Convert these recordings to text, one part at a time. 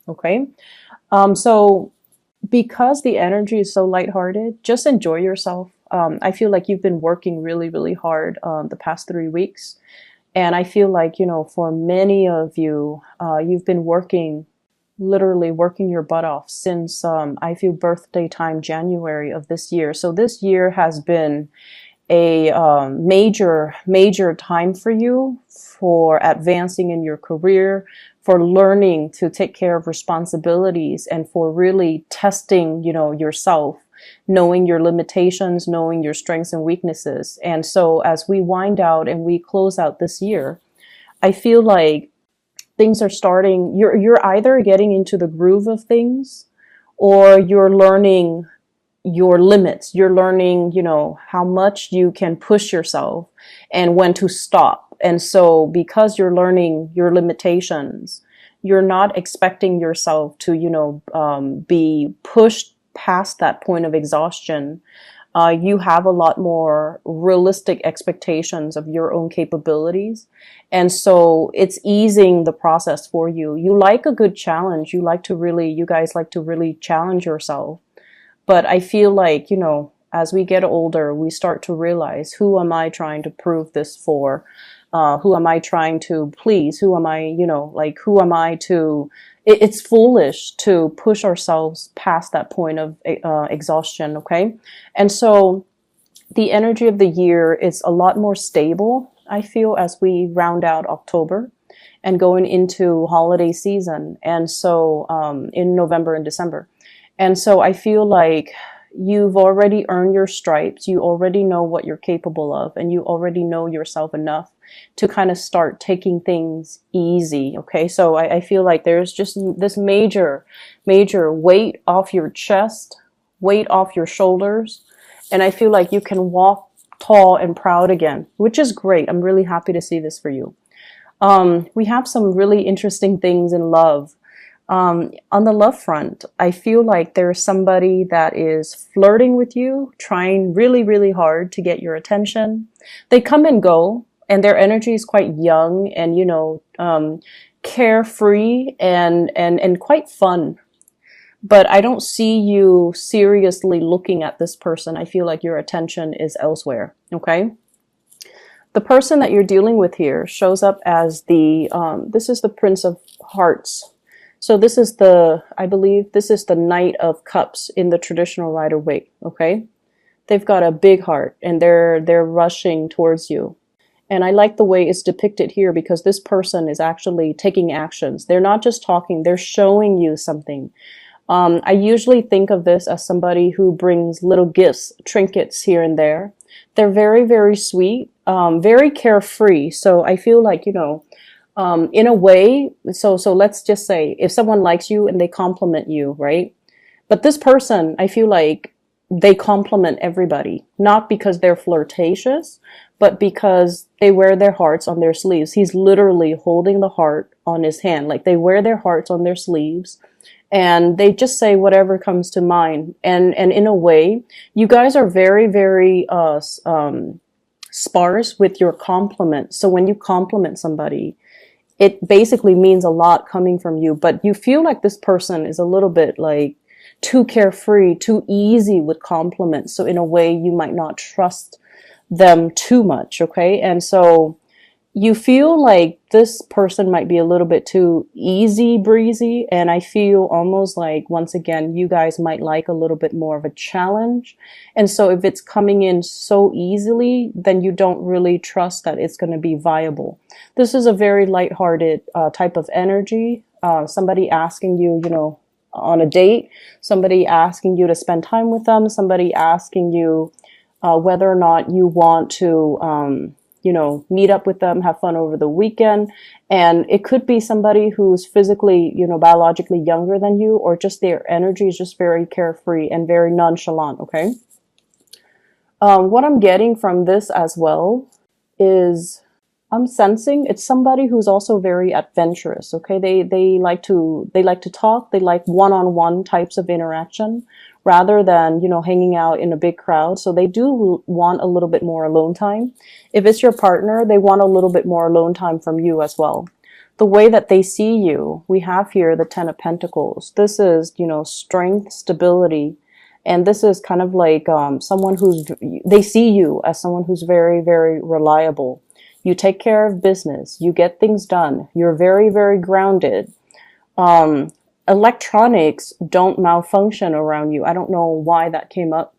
Okay. So because the energy is so lighthearted, just enjoy yourself. I feel like you've been working really, really hard the past 3 weeks. And I feel like, for many of you, you've been working, literally working your butt off since, I feel birthday time, January of this year. So this year has been a major, major time for you for advancing in your career, for learning to take care of responsibilities, and for really testing, yourself, knowing your limitations, knowing your strengths and weaknesses. And so as we wind out and we close out this year, I feel like things are starting, you're either getting into the groove of things, or you're learning your limits. You're learning, how much you can push yourself and when to stop. And so because you're learning your limitations, you're not expecting yourself to, be pushed past that point of exhaustion. You have a lot more realistic expectations of your own capabilities. And so it's easing the process for you. You like a good challenge. You guys like to really challenge yourself. But I feel like, as we get older, we start to realize, who am I trying to prove this for? Who am I trying to please? Who am I, who am I to, it's foolish to push ourselves past that point of exhaustion. Okay. And so the energy of the year is a lot more stable, I feel, as we round out October and going into holiday season. And so, in November and December. And so I feel like you've already earned your stripes. You already know what you're capable of, and you already know yourself enough to kind of start taking things easy. Okay. So I feel like there's just this major, major weight off your chest, weight off your shoulders. And I feel like you can walk tall and proud again, which is great. I'm really happy to see this for you. We have some really interesting things in love. On the love front, I feel like there's somebody that is flirting with you, trying really, really hard to get your attention. They come and go, and their energy is quite young and, carefree and quite fun. But I don't see you seriously looking at this person. I feel like your attention is elsewhere. Okay. The person that you're dealing with here shows up as this is the Prince of Hearts. So this is I believe this is the Knight of Cups in the traditional Rider-Waite, okay? They've got a big heart and they're rushing towards you. And I like the way it's depicted here because this person is actually taking actions. They're not just talking, they're showing you something. I usually think of this as somebody who brings little gifts, trinkets here and there. They're very, very sweet, very carefree. So I feel like, in a way, so let's just say if someone likes you and they compliment you, right? But this person, I feel like they compliment everybody, not because they're flirtatious, but because they wear their hearts on their sleeves. He's literally holding the heart on his hand. Like they wear their hearts on their sleeves and they just say whatever comes to mind. And in a way, you guys are very, very, sparse with your compliments. So when you compliment somebody, it basically means a lot coming from you, but you feel like this person is a little bit like too carefree, too easy with compliments. So in a way, you might not trust them too much. Okay. And so you feel like this person might be a little bit too easy breezy. And I feel almost like, once again, you guys might like a little bit more of a challenge. And so if it's coming in so easily, then you don't really trust that it's going to be viable. This is a very lighthearted type of energy. Somebody asking you, on a date, somebody asking you to spend time with them, somebody asking you whether or not you want to, meet up with them, have fun over the weekend. And it could be somebody who's physically, biologically younger than you, or just their energy is just very carefree and very nonchalant. Okay. What I'm getting from this as well is I'm sensing it's somebody who's also very adventurous. Okay. They like to talk. They like one-on-one types of interaction rather than, hanging out in a big crowd. So they do want a little bit more alone time. If it's your partner, they want a little bit more alone time from you as well. The way that they see you, we have here the Ten of Pentacles. This is, strength, stability. And this is kind of like someone they see you as someone who's very, very reliable. You take care of business. You get things done. You're very, very grounded. Electronics don't malfunction around you. I don't know why that came up,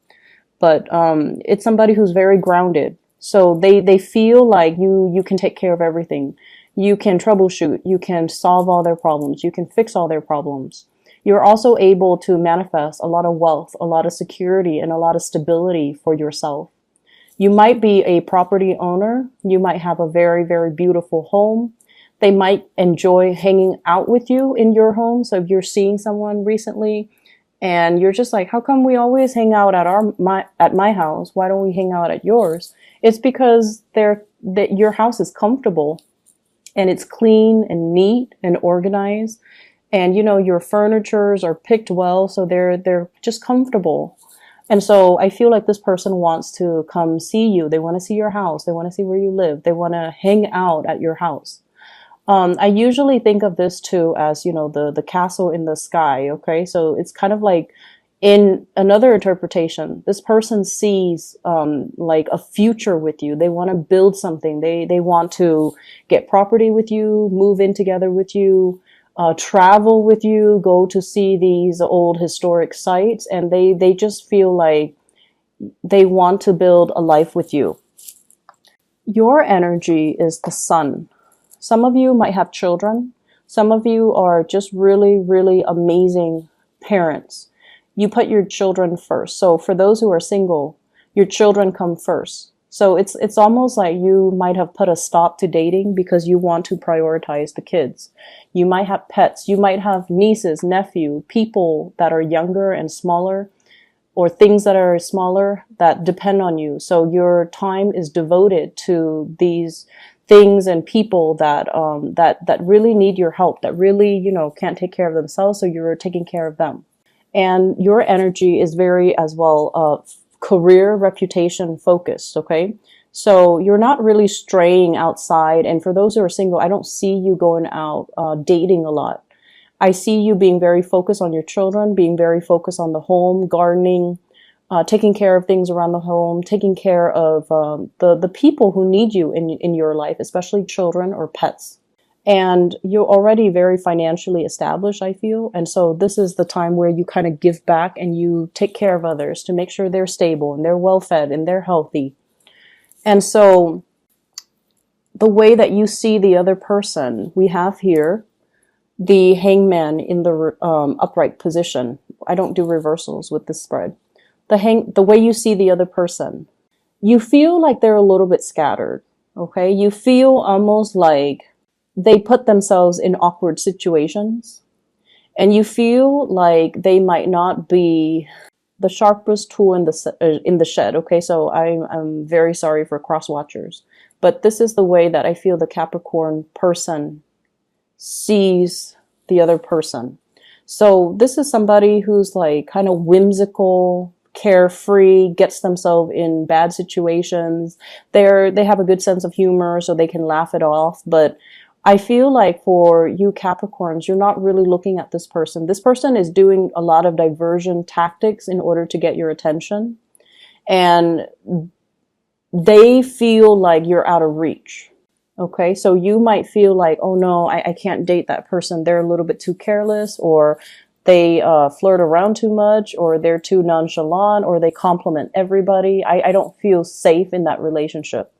but it's somebody who's very grounded. So they feel like you can take care of everything. You can troubleshoot. You can solve all their problems. You can fix all their problems. You're also able to manifest a lot of wealth, a lot of security, and a lot of stability for yourself. You might be a property owner. You might have a very, very beautiful home. They might enjoy hanging out with you in your home. So if you're seeing someone recently and you're just like, how come we always hang out at my house? Why don't we hang out at yours? It's because your house is comfortable and it's clean and neat and organized. And, your furnitures are picked well, so they're just comfortable. And so I feel like this person wants to come see you. They want to see your house. They want to see where you live. They want to hang out at your house. I usually think of this too as, the castle in the sky. Okay. So it's kind of like in another interpretation, this person sees, like a future with you. They want to build something. They want to get property with you, move in together with you, travel with you, go to see these old historic sites, and they just feel like they want to build a life with you. Your energy is the sun. Some of you might have children. Some of you are just really, really amazing parents. You put your children first. So for those who are single, your children come first. So it's almost like you might have put a stop to dating because you want to prioritize the kids. You might have pets. You might have nieces, nephew, people that are younger and smaller, or things that are smaller that depend on you. So your time is devoted to these things and people that really need your help, that really, can't take care of themselves. So you're taking care of them. And your energy is very, as well, career, reputation focused. Okay. So you're not really straying outside. And for those who are single, I don't see you going out, dating a lot. I see you being very focused on your children, being very focused on the home, gardening, taking care of things around the home, taking care of the people who need you in your life, especially children or pets. And you're already very financially established, I feel. And so this is the time where you kind of give back and you take care of others to make sure they're stable and they're well fed and they're healthy. And so the way that you see the other person, we have here the hangman in the upright position. I don't do reversals with this spread. The way you see the other person, you feel like they're a little bit scattered. Okay. You feel almost like they put themselves in awkward situations, and you feel like they might not be the sharpest tool in the shed. Okay. So I'm very sorry for cross watchers, but this is the way that I feel the Capricorn person sees the other person. So this is somebody who's like kind of whimsical, carefree, gets themselves in bad situations. They have a good sense of humor, so they can laugh it off. But I feel like for you Capricorns, you're not really looking at this person. This person is doing a lot of diversion tactics in order to get your attention. And they feel like you're out of reach. Okay, so you might feel like, oh no, I can't date that person. They're a little bit too careless, or they flirt around too much, or they're too nonchalant, or they compliment everybody. I don't feel safe in that relationship.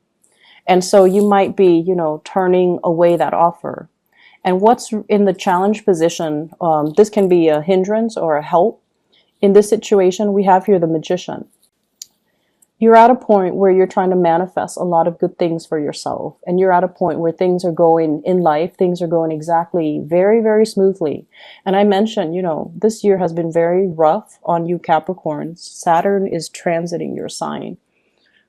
And so you might be, turning away that offer. And what's in the challenge position, this can be a hindrance or a help. In this situation, we have here the Magician. You're at a point where you're trying to manifest a lot of good things for yourself. And you're at a point where things are going in life, things are going exactly very, very smoothly. And I mentioned, this year has been very rough on you Capricorns. Saturn is transiting your sign.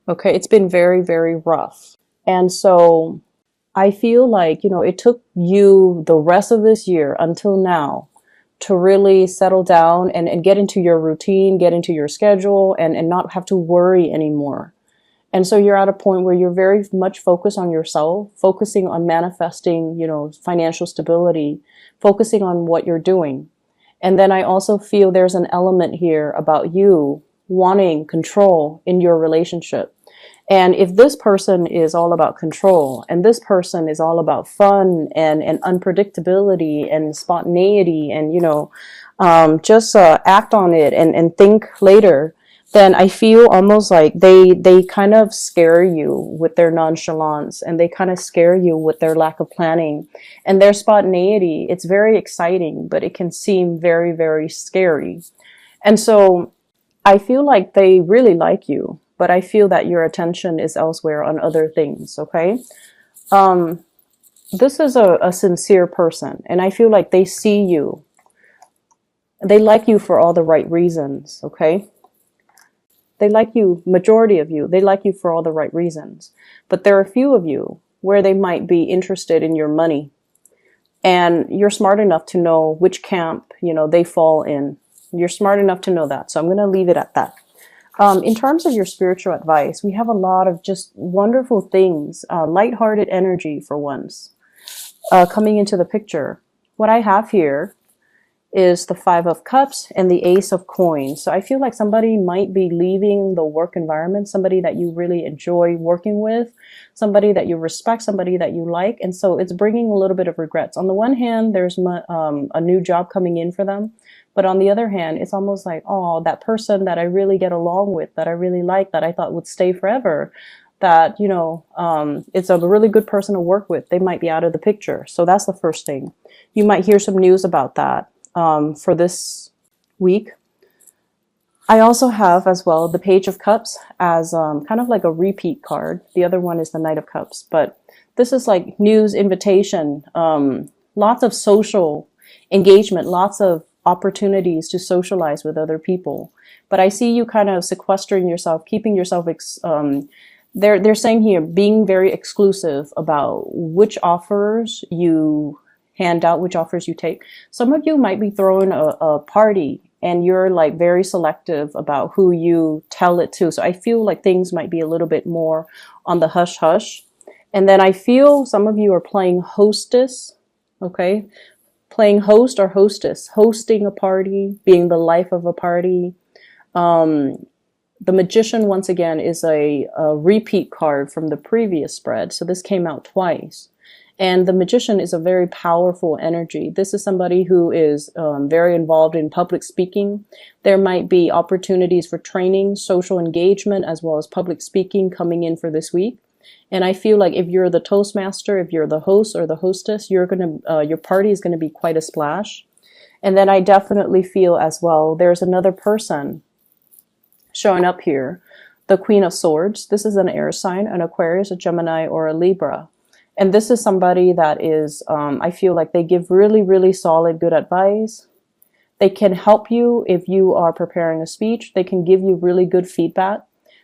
Okay, it's been very, very rough. And so I feel like, it took you the rest of this year until now to really settle down and get into your routine, get into your schedule, and not have to worry anymore. And so you're at a point where you're very much focused on yourself, focusing on manifesting, financial stability, focusing on what you're doing. And then I also feel there's an element here about you wanting control in your relationship. And if this person is all about control and this person is all about fun and unpredictability and spontaneity and, just act on it and think later, then I feel almost like they kind of scare you with their nonchalance, and they kind of scare you with their lack of planning and their spontaneity. It's very exciting, but it can seem very, very scary. And so I feel like they really like you, but I feel that your attention is elsewhere on other things, okay? This is a sincere person, and I feel like they see you. They like you for all the right reasons, okay? They like you, majority of you, they like you for all the right reasons. But there are a few of you where they might be interested in your money. And you're smart enough to know which camp, they fall in. You're smart enough to know that. So I'm going to leave it at that. In terms of your spiritual advice, we have a lot of just wonderful things, lighthearted energy for once, coming into the picture. What I have here is the Five of Cups and the Ace of Coins. So I feel like somebody might be leaving the work environment, somebody that you really enjoy working with, somebody that you respect, somebody that you like. And so it's bringing a little bit of regrets. On the one hand, there's a new job coming in for them. But on the other hand, it's almost like, oh, that person that I really get along with, that I really like, that I thought would stay forever, that, it's a really good person to work with. They might be out of the picture. So that's the first thing. You might hear some news about that for this week. I also have as well the Page of Cups as kind of like a repeat card. The other one is the Knight of Cups. But this is like news, invitation, lots of social engagement, lots of opportunities to socialize with other people. But I see you kind of sequestering yourself, keeping yourself, they're saying here, being very exclusive about which offers you hand out, which offers you take. Some of you might be throwing a party and you're like very selective about who you tell it to. So I feel like things might be a little bit more on the hush hush. And then I feel some of you are playing hostess, okay? Playing host or hostess, hosting a party, being the life of a party. The Magician, once again, is a repeat card from the previous spread. So this came out twice. And the Magician is a very powerful energy. This is somebody who is very involved in public speaking. There might be opportunities for training, social engagement, as well as public speaking coming in for this week. And I feel like if you're the Toastmaster, if you're the host or the hostess, your party is going to be quite a splash. And then I definitely feel as well, there's another person showing up here, the Queen of Swords. This is an air sign, an Aquarius, a Gemini, or a Libra. And this is somebody that is, I feel like they give really, really solid, good advice. They can help you if you are preparing a speech. They can give you really good feedback.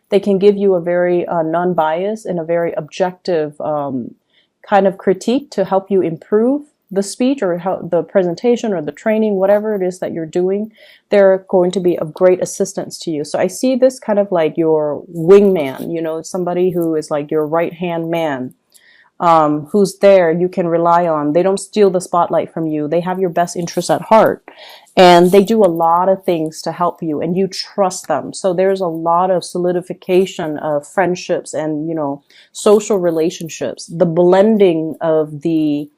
They can give you a very non-biased and a very objective kind of critique to help you improve the speech or the presentation or the training, whatever it is that you're doing. They're going to be of great assistance to you. So I see this kind of like your wingman, somebody who is like your right-hand man. Who's there, you can rely on. They don't steal the spotlight from you. They have your best interests at heart. And they do a lot of things to help you, and you trust them. So there's a lot of solidification of friendships and, social relationships. The blending of the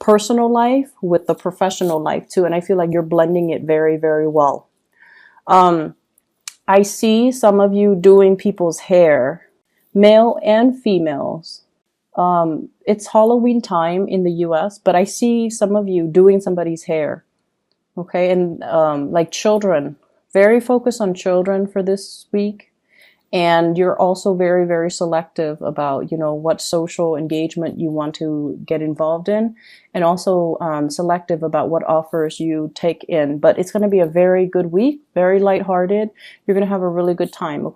personal life with the professional life too. And I feel like you're blending it very, very well. I see some of you doing people's hair, male and females. It's Halloween time in the US, but I see some of you doing somebody's hair. Okay. And, like children, very focused on children for this week. And you're also very, very selective about, what social engagement you want to get involved in, and also, selective about what offers you take in. But it's going to be a very good week, very lighthearted. You're going to have a really good time. Okay?